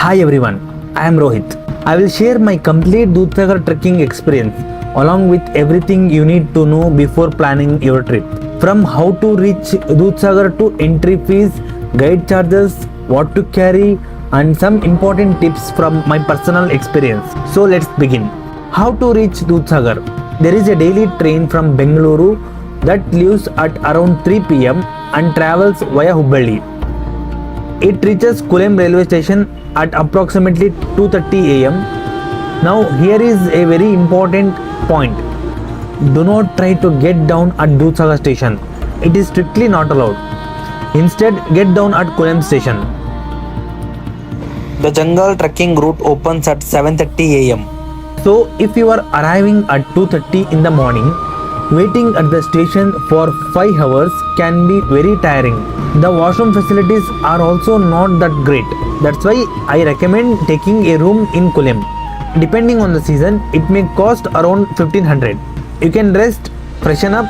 Hi everyone, I am Rohit. I will share my complete Dudhsagar trekking experience along with everything you need to know before planning your trip. From how to reach Dudhsagar to entry fees, guide charges, what to carry, and some important tips from my personal experience. So let's begin. How to reach Dudhsagar? There is a daily train from Bengaluru that leaves at around 3 pm and travels via Hubballi. It reaches Kulem railway station at approximately 2:30 am. Now here is a very important point. Do not try to get down at Dudhsagar station. It is strictly not allowed. Instead, get down at Kulem station. The jungle trekking route opens at 7:30 am. So if you are arriving at 2:30 in the morning, waiting at the station for 5 hours can be very tiring. The washroom facilities are also not that great. That's why I recommend taking a room in Kulem. Depending on the season, it may cost around 1500. You can rest, freshen up,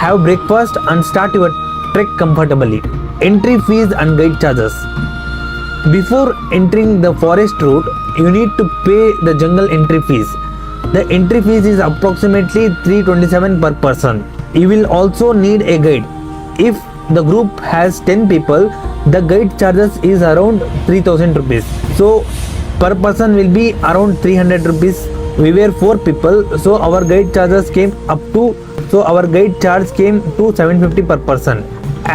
have breakfast and start your trek comfortably. Entry fees and guide charges. Before entering the forest route, you need to pay the jungle entry fees. The entry fees is approximately 327 per person. You will also need a guide. If the group has 10 people, the guide charges is around 3000 rupees. So per person will be around 300 rupees. We were 4 people, so our guide charge came to 750 per person.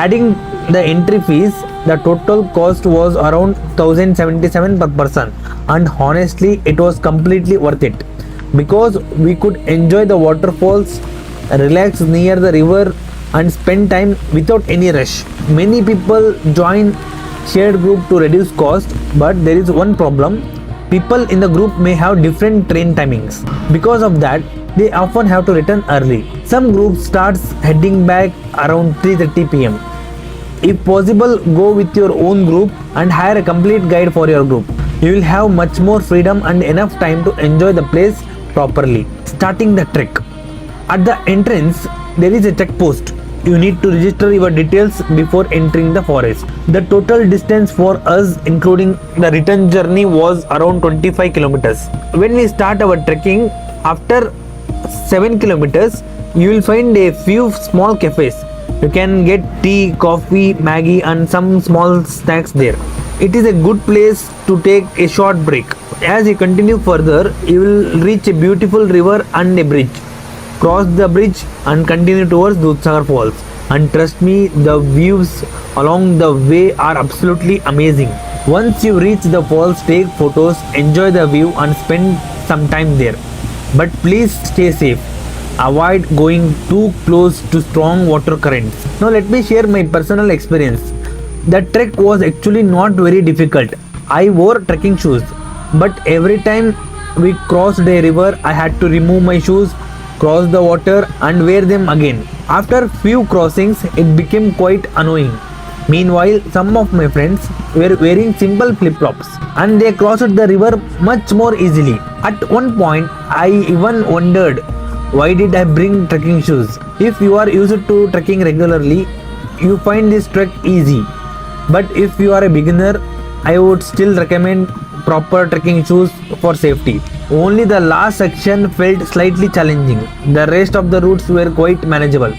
Adding the entry fees, the total cost was around 1077 per person, and honestly it was completely worth it because we could enjoy the waterfalls, relax near the river and spend time without any rush. Many people join shared group to reduce cost, but there is one problem. People in the group may have different train timings. Because of that, they often have to return early. Some groups starts heading back around 3:30 pm. If possible, go with your own group and hire a complete guide for your group. You will have much more freedom and enough time to enjoy the place properly. Starting the trek. At the entrance, there is a checkpost. You need to register your details before entering the forest. The total distance for us, including the return journey, was around 25 kilometers. When we start our trekking, after 7 kilometers, you will find a few small cafes. You can get tea, coffee, Maggie and some small snacks there. It is a good place to take a short break. As you continue further, you will reach a beautiful river and a bridge. Cross the bridge and continue towards Dudhsagar Falls. And trust me, the views along the way are absolutely amazing. Once you reach the falls, take photos, enjoy the view and spend some time there. But please stay safe. Avoid going too close to strong water currents. Now let me share my personal experience. The trek was actually not very difficult. I wore trekking shoes, but every time we crossed a river, I had to remove my shoes, cross the water and wear them again. After few crossings, it became quite annoying. Meanwhile, some of my friends were wearing simple flip-flops and they crossed the river much more easily. At one point, I even wondered, why did I bring trekking shoes? If you are used to trekking regularly, you find this trek easy. But if you are a beginner, I would still recommend proper trekking shoes for safety. Only the last section felt slightly challenging. The rest of the routes were quite manageable.